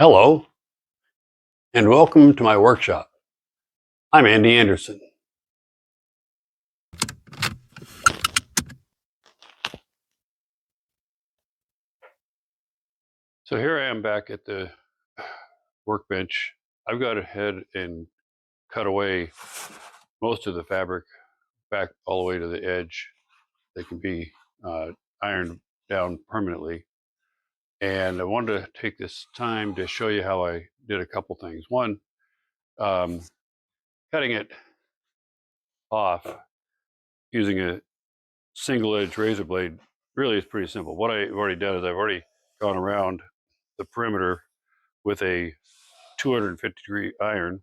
Hello, and welcome to my workshop. I'm Andy Anderson. So here I am back at the workbench. I've got ahead and cut away most of the fabric back all the way to the edge. They can be ironed down permanently. And I wanted to take this time to show you how I did a couple things. One, um, cutting it off using a single edge razor blade really is pretty simple. What I've already done is I've already gone around the perimeter with a 250-degree iron,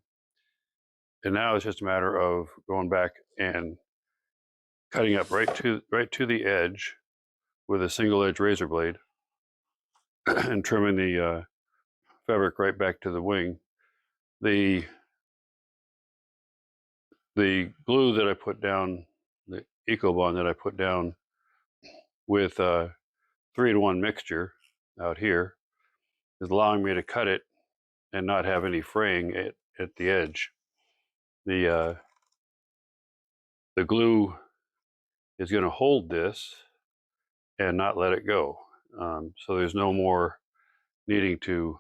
and now it's just a matter of going back and cutting up right to the edge with a single edge razor blade and trimming the fabric right back to the wing. The glue that I put down, the EcoBond that I put down with 3-to-1 mixture out here, is allowing me to cut it and not have any fraying at the edge. The glue is going to hold this and not let it go. So there's no more needing to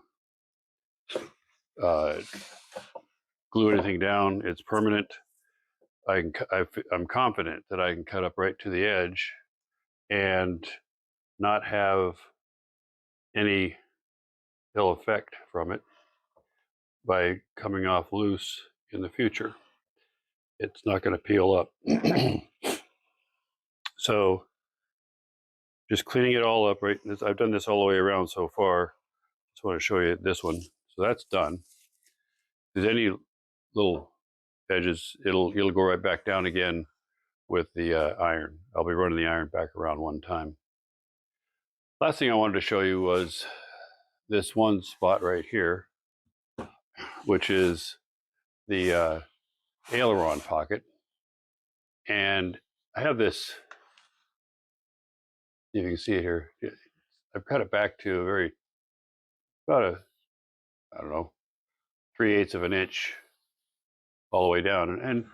glue anything down. It's permanent. I'm confident that I can cut up right to the edge and not have any ill effect from it by coming off loose in the future. It's not going to peel up. So just cleaning it all up, right? I've done this all the way around so far. Just want to show you this one. So that's done. If there's any little edges, it'll go right back down again with the iron. I'll be running the iron back around one time. Last thing I wanted to show you was this one spot right here, which is the aileron pocket. And I have this, if you can see it here, I've cut it back to about a, I don't know, 3/8 of an inch all the way down. And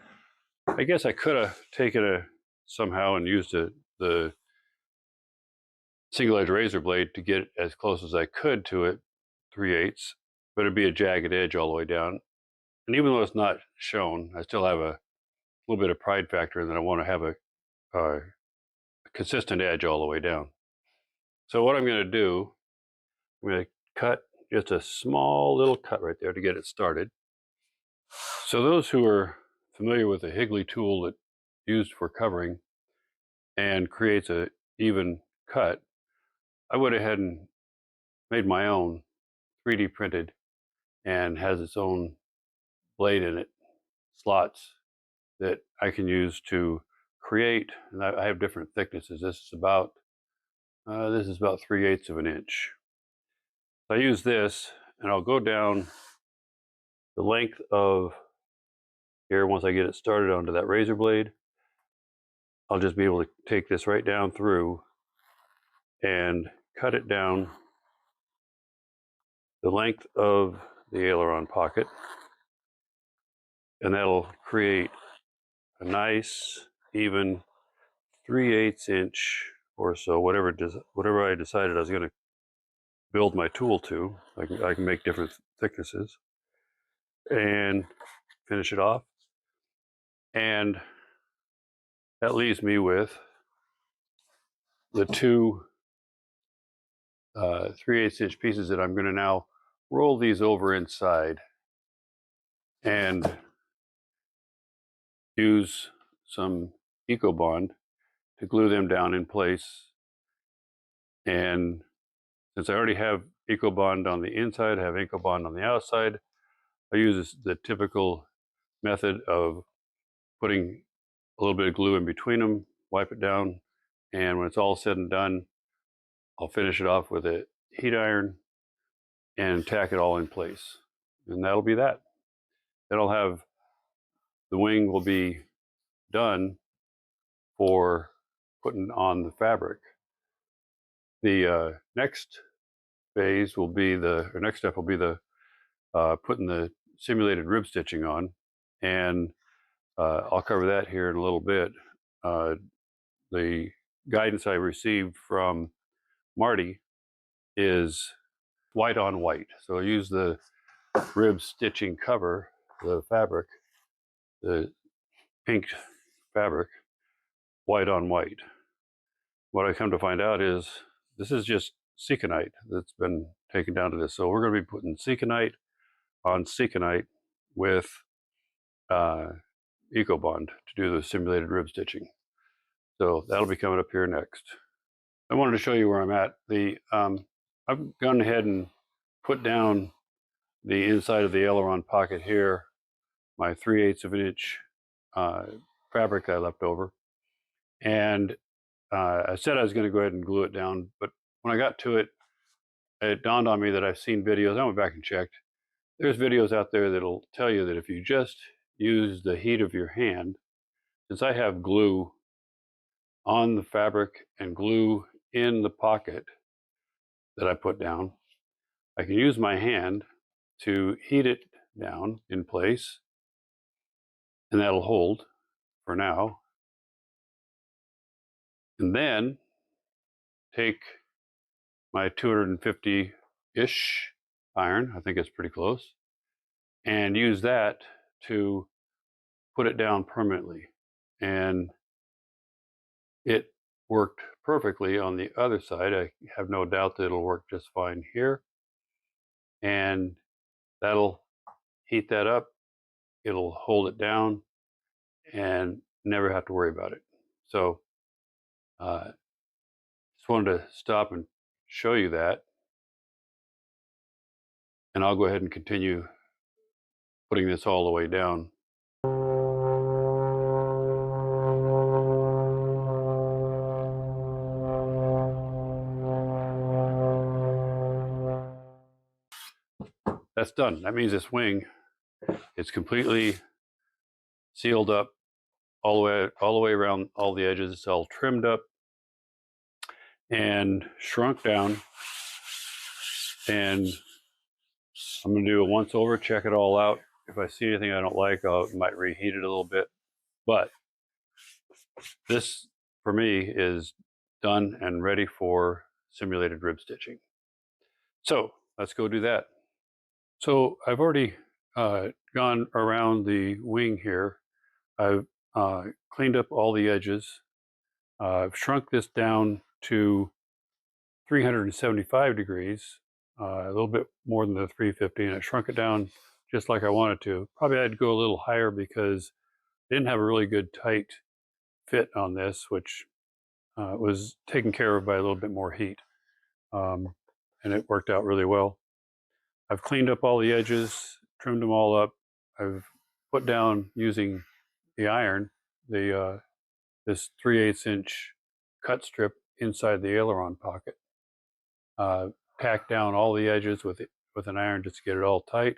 I guess I could have taken somehow and used the single edge razor blade to get as close as I could to it, 3/8, but it'd be a jagged edge all the way down. And even though it's not shown, I still have a little bit of pride factor in that I want to have a consistent edge all the way down. So what I'm going to do, I'm going to cut just a small little cut right there to get it started. So those who are familiar with the Higley tool that used for covering and creates a even cut, I went ahead and made my own 3D printed and has its own blade in it, slots that I can use to create. And I have different thicknesses. This is about 3/8 of an inch. So I use this, and I'll go down the length of here. Once I get it started onto that razor blade, I'll just be able to take this right down through and cut it down the length of the aileron pocket, and that'll create a nice even 3/8 inch or so, whatever I decided I was going to build my tool to. I can make different thicknesses and finish it off. And that leaves me with the two 3/8 inch pieces that I'm going to now roll these over inside and use some EcoBond to glue them down in place. And since I already have EcoBond on the inside, I have EcoBond on the outside, I use the typical method of putting a little bit of glue in between them, wipe it down, and when it's all said and done, I'll finish it off with a heat iron and tack it all in place. And that'll be that. Then I'll have the wing will be done for putting on the fabric. The next phase will be or next step will be putting the simulated rib stitching on, and I'll cover that here in a little bit. The guidance I received from Marty is white on white. So I use the rib stitching cover, the fabric, the pink fabric, white on white. What I come to find out is this is just Seconite that's been taken down to this. So we're going to be putting Seconite on Seconite with EcoBond to do the simulated rib stitching. So that'll be coming up here next. I wanted to show you where I'm at. I've gone ahead and put down the inside of the aileron pocket here, my 3/8 of an inch fabric I left over. And I said I was going to go ahead and glue it down, but when I got to it, it dawned on me that I've seen videos. I went back and checked. There's videos out there that'll tell you that if you just use the heat of your hand, since I have glue on the fabric and glue in the pocket that I put down, I can use my hand to heat it down in place, and that'll hold for now. And then take my 250-ish iron, I think it's pretty close, and use that to put it down permanently. And it worked perfectly on the other side. I have no doubt that it'll work just fine here. And that'll heat that up. It'll hold it down and never have to worry about it. So just wanted to stop and show you that. And I'll go ahead and continue putting this all the way down. That's done. That means this wing is completely sealed up all the way around all the edges. It's all trimmed up and shrunk down. And I'm going to do a once over, check it all out. If I see anything I don't like, I might reheat it a little bit. But this, for me, is done and ready for simulated rib stitching. So let's go do that. So I've already gone around the wing here. I've cleaned up all the edges. I've shrunk this down to 375 degrees, a little bit more than the 350, and I shrunk it down just like I wanted to. Probably I had to go a little higher because I didn't have a really good tight fit on this, which was taken care of by a little bit more heat. And it worked out really well. I've cleaned up all the edges, trimmed them all up. I've put down, using the iron, this 3/8 inch cut strip inside the aileron pocket. Tacked down all the edges with an iron just to get it all tight.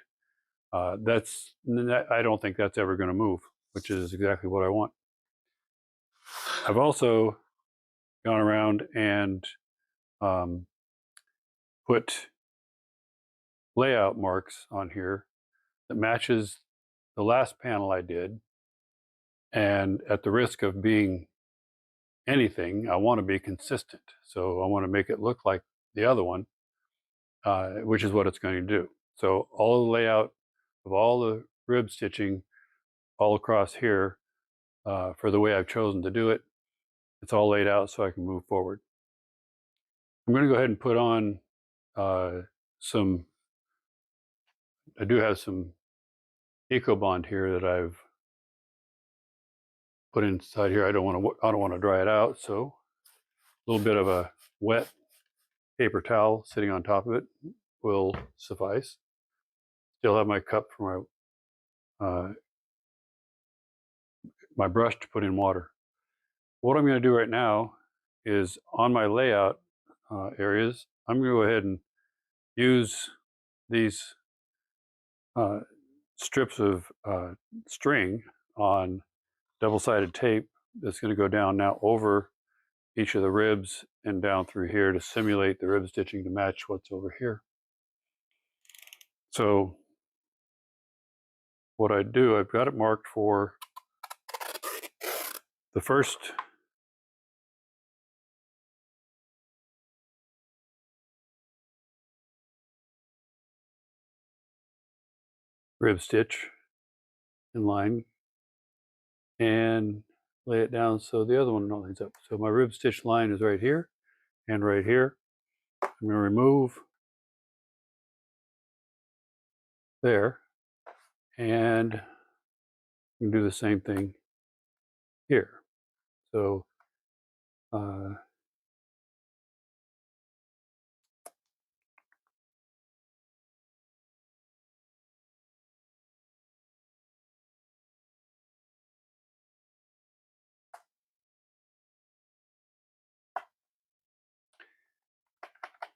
I don't think that's ever going to move, which is exactly what I want. I've also gone around and put layout marks on here that matches the last panel I did. And at the risk of being anything, I want to be consistent. So I want to make it look like the other one, which is what it's going to do. So all the layout of all the rib stitching all across here, for the way I've chosen to do it, it's all laid out so I can move forward. I'm going to go ahead and put on I do have some EcoBond here that I've put inside here. I don't want to dry it out, so a little bit of a wet paper towel sitting on top of it will suffice. Still have my cup for my brush to put in water. What I'm going to do right now is, on my layout areas, I'm going to go ahead and use these strips of string on double-sided tape that's going to go down now over each of the ribs and down through here to simulate the rib stitching to match what's over here. So what I do, I've got it marked for the first rib stitch in line and lay it down so the other one lines up. So my rib stitch line is right here and right here. I'm going to remove there, and you can do the same thing here. So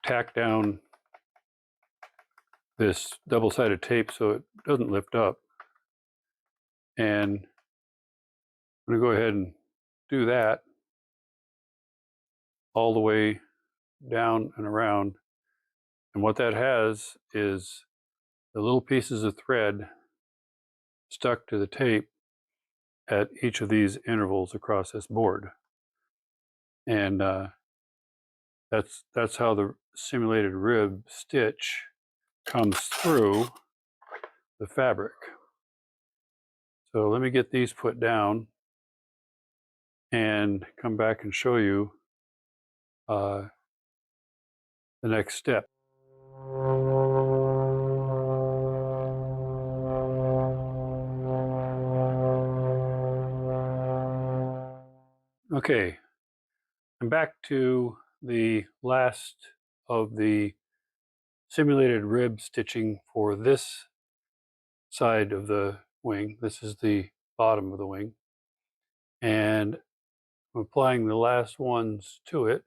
tack down this double-sided tape so it doesn't lift up, and I'm going to go ahead and do that all the way down and around. And what that has is the little pieces of thread stuck to the tape at each of these intervals across this board. And that's how the simulated rib stitch comes through the fabric. So let me get these put down and come back and show you the next step. Okay, I'm back to the last of the simulated rib stitching for this side of the wing. This is the bottom of the wing, and I'm applying the last ones to it.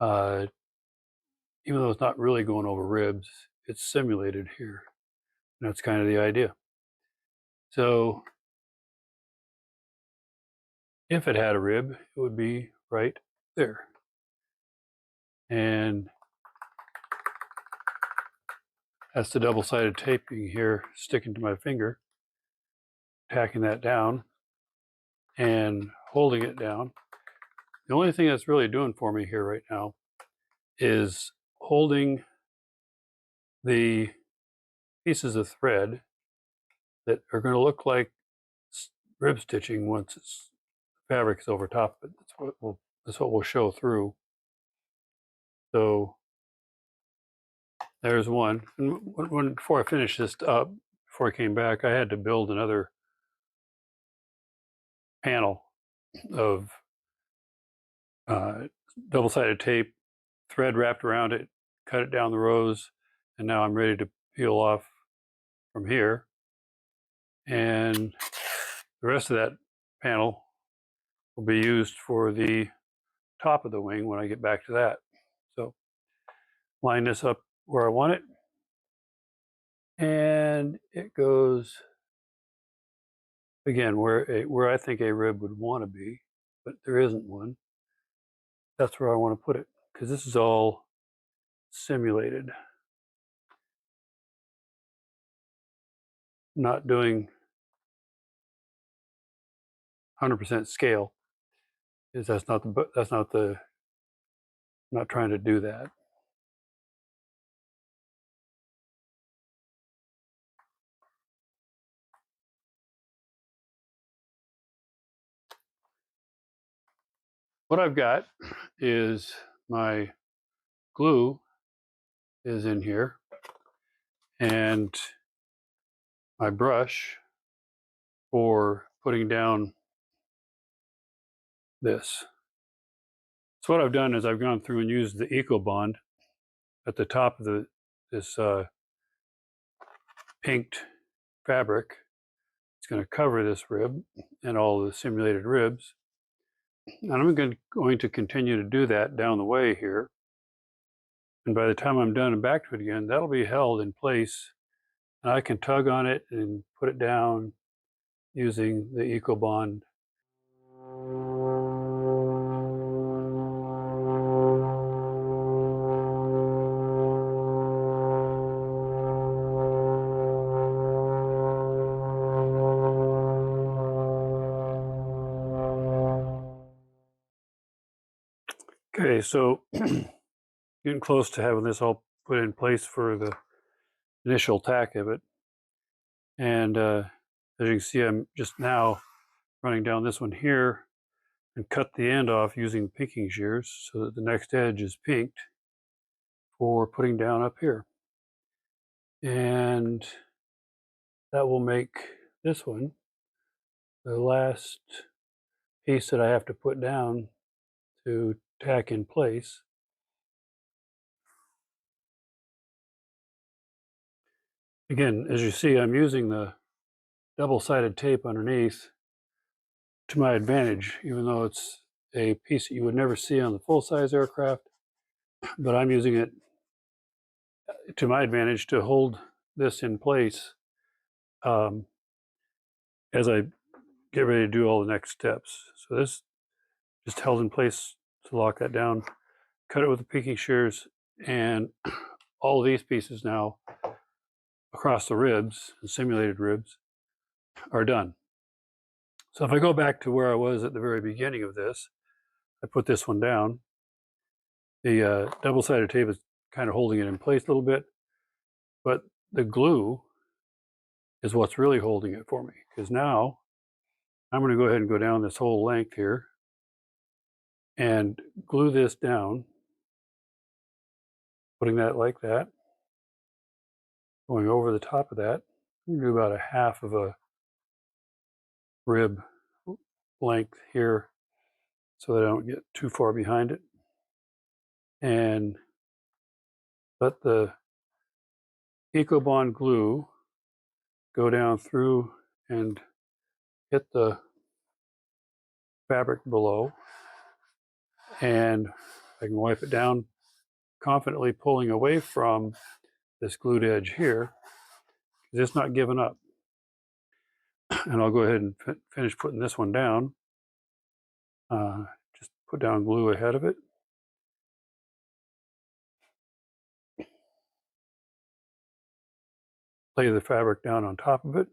Even though it's not really going over ribs, it's simulated here. And that's kind of the idea. So if it had a rib, it would be right there. And that's the double-sided taping here sticking to my finger, tacking that down and holding it down. The only thing that's really doing for me here right now is holding the pieces of thread that are going to look like rib stitching once it's fabric is over top of it. That's what we'll show through. So there's one. And before I finished this up, before I came back, I had to build another panel of double-sided tape, thread wrapped around it, cut it down the rows, and now I'm ready to peel off from here. And the rest of that panel will be used for the top of the wing when I get back to that. So line this up where I want it, and it goes again where I think a rib would want to be, but there isn't one. That's where I want to put it, because this is all simulated. Not doing 100% scale, is I'm not trying to do that. What I've got is my glue is in here, and my brush for putting down this. So what I've done is I've gone through and used the Eco Bond at the top of this pinked fabric. It's going to cover this rib and all the simulated ribs. And I'm going to continue to do that down the way here. And by the time I'm done and back to it again, that'll be held in place. And I can tug on it and put it down using the Eco Bond. Okay, so getting close to having this all put in place for the initial tack of it. And as you can see, I'm just now running down this one here and cut the end off using pinking shears so that the next edge is pinked for putting down up here. And that will make this one the last piece that I have to put down to tack in place. Again, as you see, I'm using the double-sided tape underneath to my advantage, even though it's a piece that you would never see on the full-size aircraft, but I'm using it to my advantage to hold this in place as I get ready to do all the next steps. So this just held in place to lock that down, cut it with the pinking shears, and all of these pieces now across the ribs, the simulated ribs, are done. So if I go back to where I was at the very beginning of this, I put this one down. The double-sided tape is kind of holding it in place a little bit, but the glue is what's really holding it for me, because now I'm going to go ahead and go down this whole length here and glue this down, putting that like that, going over the top of that. I'm going to do about a half of a rib length here so that I don't get too far behind it, and let the EcoBond glue go down through and hit the fabric below, and I can wipe it down, confidently pulling away from this glued edge here. It's not giving up. And I'll go ahead and finish putting this one down. Just put down glue ahead of it. Lay the fabric down on top of it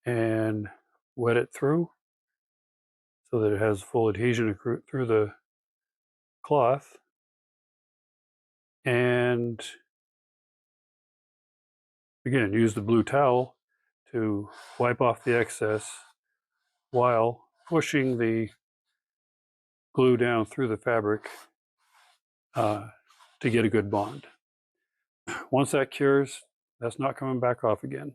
and wet it through so that it has full adhesion through the cloth. And again, use the blue towel to wipe off the excess while pushing the glue down through the fabric to get a good bond. Once that cures, that's not coming back off again.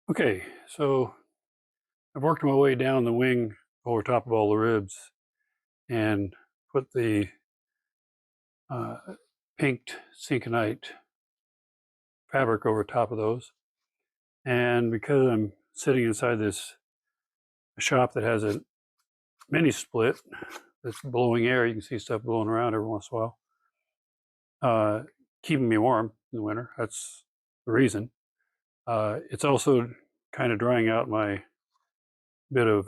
Okay, so I've worked my way down the wing over top of all the ribs and put the pinked sinconite fabric over top of those. And because I'm sitting inside this shop that has a mini split that's blowing air, you can see stuff blowing around every once in a while, keeping me warm in the winter. That's the reason. It's also kind of drying out my bit of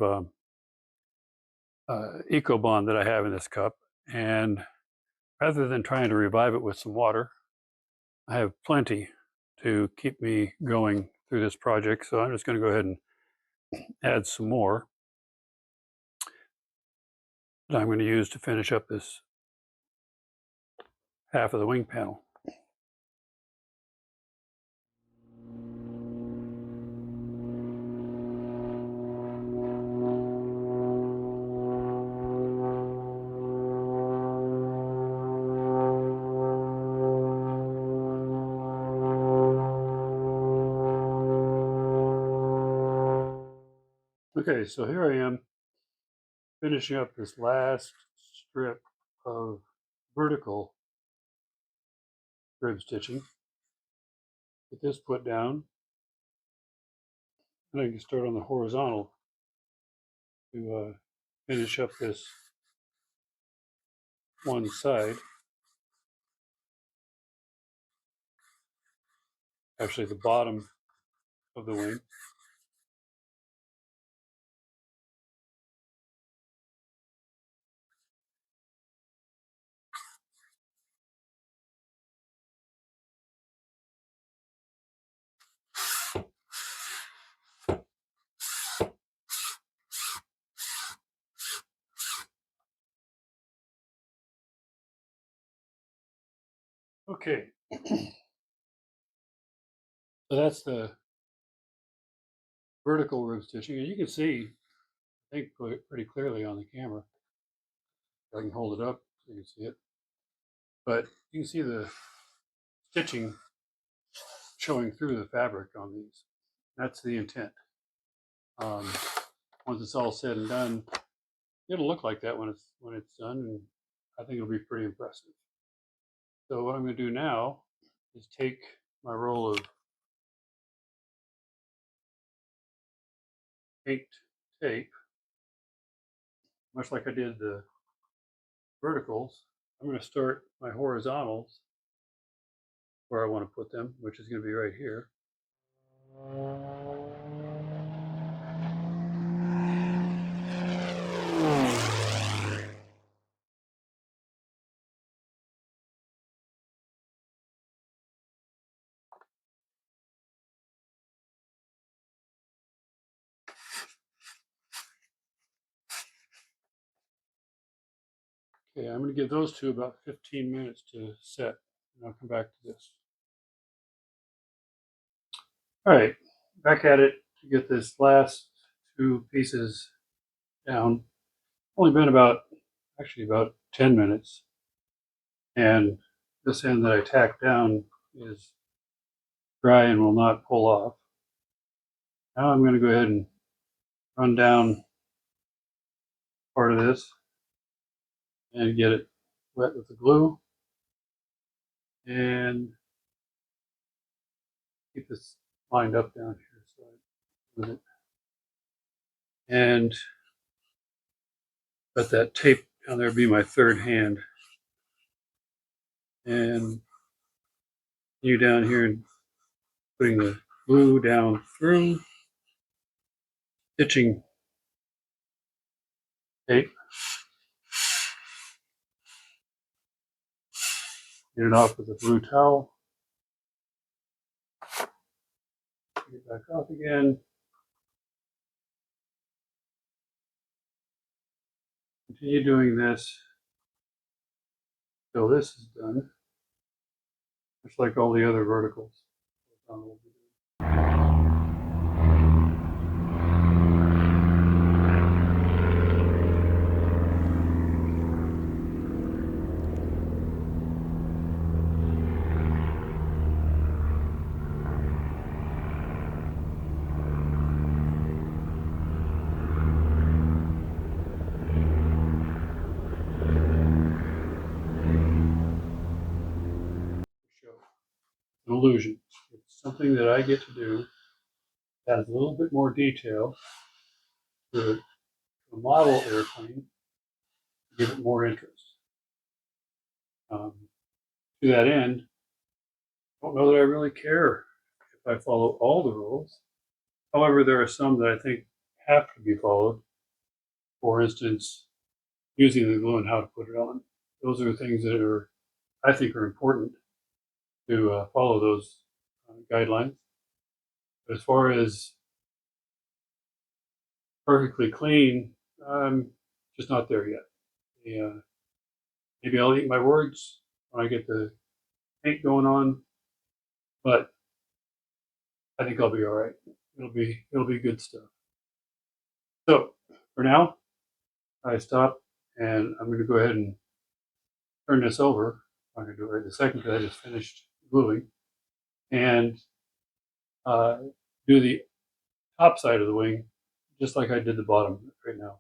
EcoBond that I have in this cup. And rather than trying to revive it with some water, I have plenty to keep me going through this project. So I'm just going to go ahead and add some more that I'm going to use to finish up this half of the wing panel. Okay, so here I am finishing up this last strip of vertical rib stitching. get this put down, and I can start on the horizontal to finish up this one side. Actually, the bottom of the wing. Okay, so that's the vertical rib stitching, and you can see, I think, pretty clearly on the camera. I can hold it up so you can see it, but you can see the stitching showing through the fabric on these. That's the intent. Once it's all said and done, it'll look like that when it's done, and I think it'll be pretty impressive. So what I'm going to do now is take my roll of inked tape, much like I did the verticals. I'm going to start my horizontals where I want to put them, which is going to be right here. Okay, I'm going to give those two about 15 minutes to set, and I'll come back to this. All right, back at it to get this last two pieces down. Only been about 10 minutes, and this end that I tacked down is dry and will not pull off. Now I'm going to go ahead and run down part of this and get it wet with the glue, and keep this lined up down here so with it, and let that tape down there be my third hand, and you down here and putting the glue down through, stitching tape, get it off with a blue towel, get it back off again, continue doing this until this is done, just like all the other verticals. An illusion. It's something that I get to do that has a little bit more detail to a model airplane to give it more interest. To that end, I don't know that I really care if I follow all the rules. However, there are some that I think have to be followed. For instance, using the glue and how to put it on. Those are things that I think are important to follow those guidelines. But as far as perfectly clean, I'm just not there yet. Maybe I'll eat my words when I get the paint going on, but I think I'll be all right. It'll be good stuff. So for now, I stop, and I'm going to go ahead and turn this over. I'm going to do it right this second because I just finished gluing, and do the top side of the wing just like I did the bottom right now.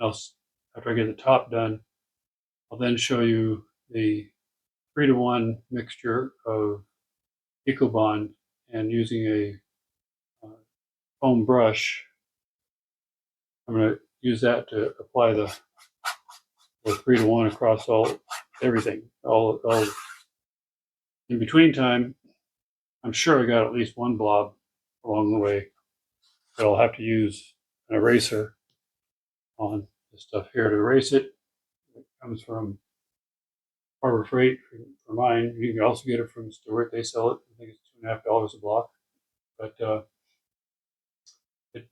After I get the top done, I'll then show you the 3-to-1 mixture of EcoBond and using a foam brush. I'm going to use that to apply the 3-to-1 across everything. All in between time, I'm sure I got at least one blob along the way, but I'll have to use an eraser on this stuff here to erase it. It comes from Harbor Freight for mine. You can also get it from Stewart. They sell it. I think it's $2.50 a block, but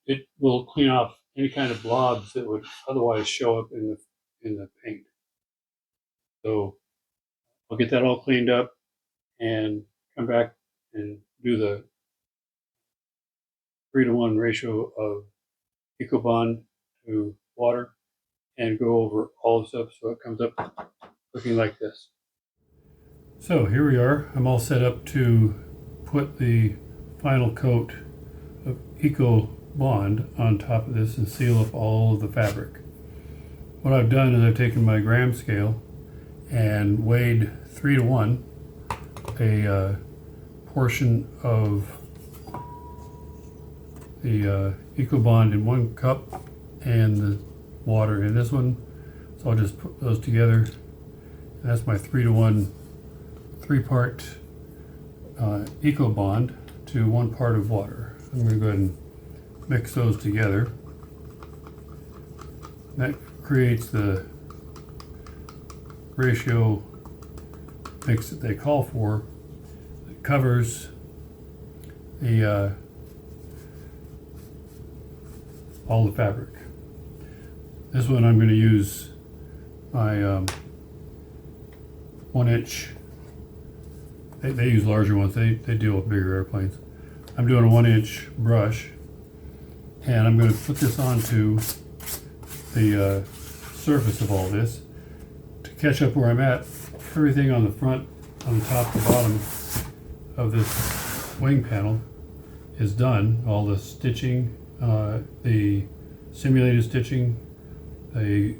it will clean off any kind of blobs that would otherwise show up in the paint. So I'll get that all cleaned up and come back and do the 3-to-1 ratio of EcoBond to water and go over all the stuff so it comes up looking like this. So here we are. I'm all set up to put the final coat of EcoBond on top of this and seal up all of the fabric. What I've done is I've taken my gram scale and weighed 3-to-1 a portion of the EcoBond in 1 cup and the water in this one. So I'll just put those together. And that's my 3-to-1 3-part EcoBond to 1 part of water. I'm going to go ahead and mix those together. That creates the ratio mix that they call for. It covers the all the fabric. This one I'm going to use my 1-inch. They use larger ones. They deal with bigger airplanes. I'm doing a 1-inch brush, and I'm going to put this onto the surface of all this to catch up where I'm at. Everything on the front, on the top, the bottom of this wing panel is done. All the stitching, the simulated stitching, the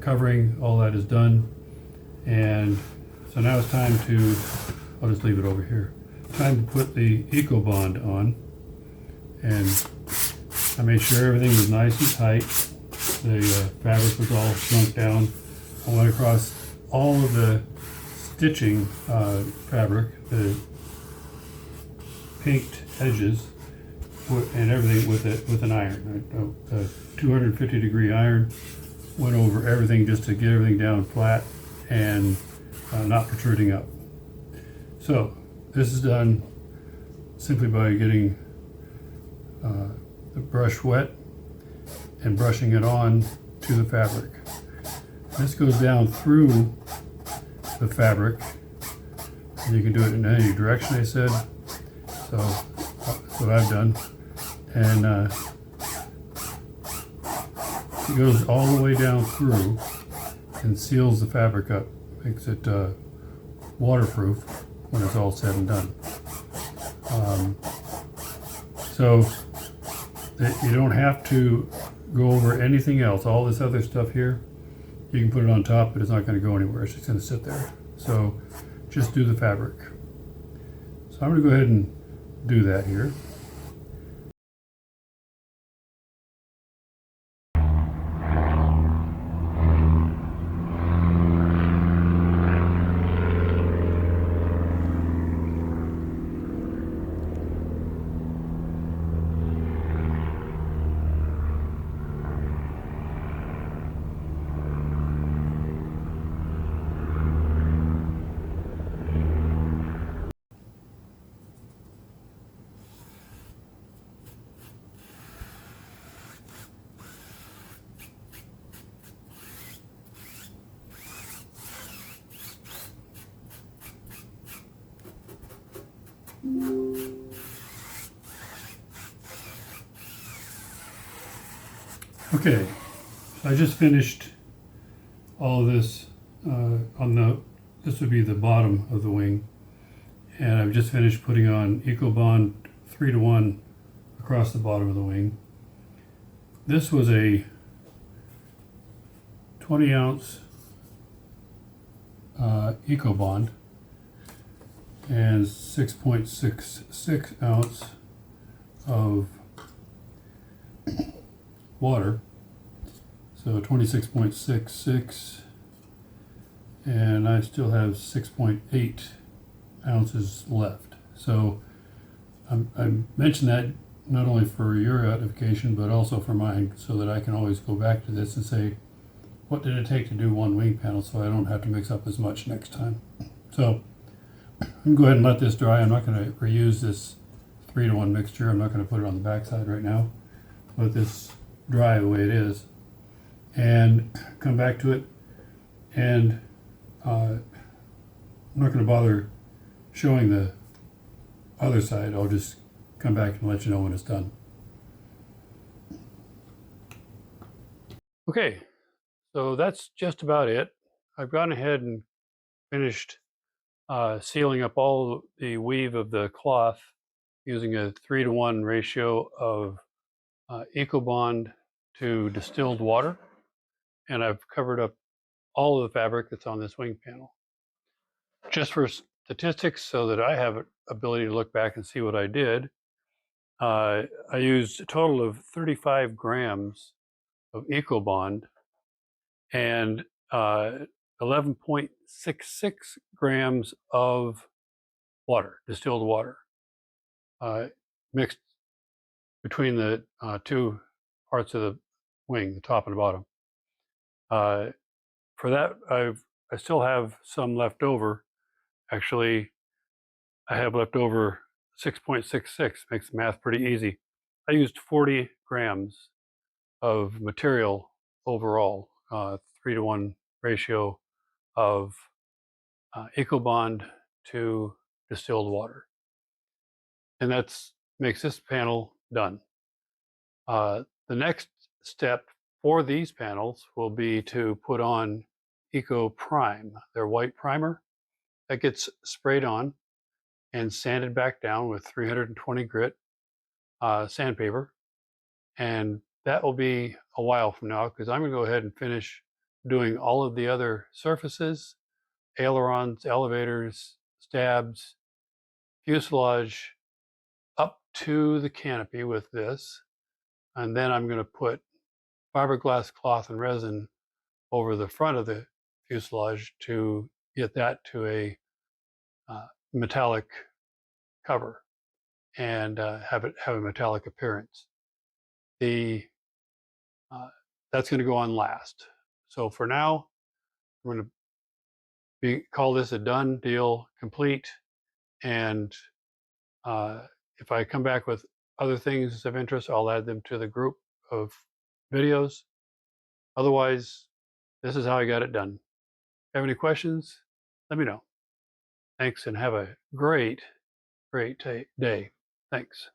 covering, all that is done. And so now it's time to, I'll just leave it over here. Time to put the EcoBond on. And I made sure everything was nice and tight. The fabric was all shrunk down. I went across all of the stitching fabric, the pinked edges, and everything with an iron. A 250-degree iron. Went over everything just to get everything down flat and not protruding up. So this is done simply by getting the brush wet and brushing it on to the fabric. This goes down through the fabric, and you can do it in any direction, I said. So that's what I've done. And it goes all the way down through and seals the fabric up, makes it waterproof when it's all said and done. So that you don't have to go over anything else. All this other stuff here, you can put it on top, but it's not going to go anywhere. It's just going to sit there. So just do the fabric. So I'm going to go ahead and do that here. Okay, so I just finished all of this this would be the bottom of the wing, and I've just finished putting on EcoBond 3-to-1 across the bottom of the wing. This was a 20-ounce EcoBond, and 6.66 ounce of water. So 26.66, and I still have 6.8 ounces left. So I mention that not only for your edification, but also for mine, so that I can always go back to this and say, what did it take to do one wing panel, so I don't have to mix up as much next time. So I'm going to go ahead and let this dry. I'm not going to reuse this 3-to-1 mixture. I'm not going to put it on the backside right now. Let this dry the way it is, and come back to it. And I'm not going to bother showing the other side. I'll just come back and let you know when it's done. Okay, so that's just about it. I've gone ahead and finished sealing up all the weave of the cloth using a 3-to-1 ratio of EcoBond to distilled water, and I've covered up all of the fabric that's on this wing panel. Just for statistics, so that I have an ability to look back and see what I did, I used a total of 35 grams of EcoBond and 11.66 grams of water, distilled water, mixed between the two parts of the wing, the top and the bottom. For that, I still have some left over. Actually, I have left over 6.66, makes the math pretty easy. I used 40 grams of material overall, 3-to-1 ratio of EcoBond to distilled water. And that's makes this panel done. The next step for these panels will be to put on Eco Prime, their white primer. That gets sprayed on and sanded back down with 320 grit sandpaper. And that will be a while from now, because I'm going to go ahead and finish doing all of the other surfaces, ailerons, elevators, stabs, fuselage, up to the canopy with this. And then I'm going to put fiberglass cloth and resin over the front of the fuselage to get that to a metallic cover and have it have a metallic appearance. The That's going to go on last. So for now, I'm going to call this a done deal, complete. And if I come back with other things of interest, I'll add them to the group of videos. Otherwise, this is how I got it done. Have any questions? Let me know. Thanks, and have a great day. Thanks.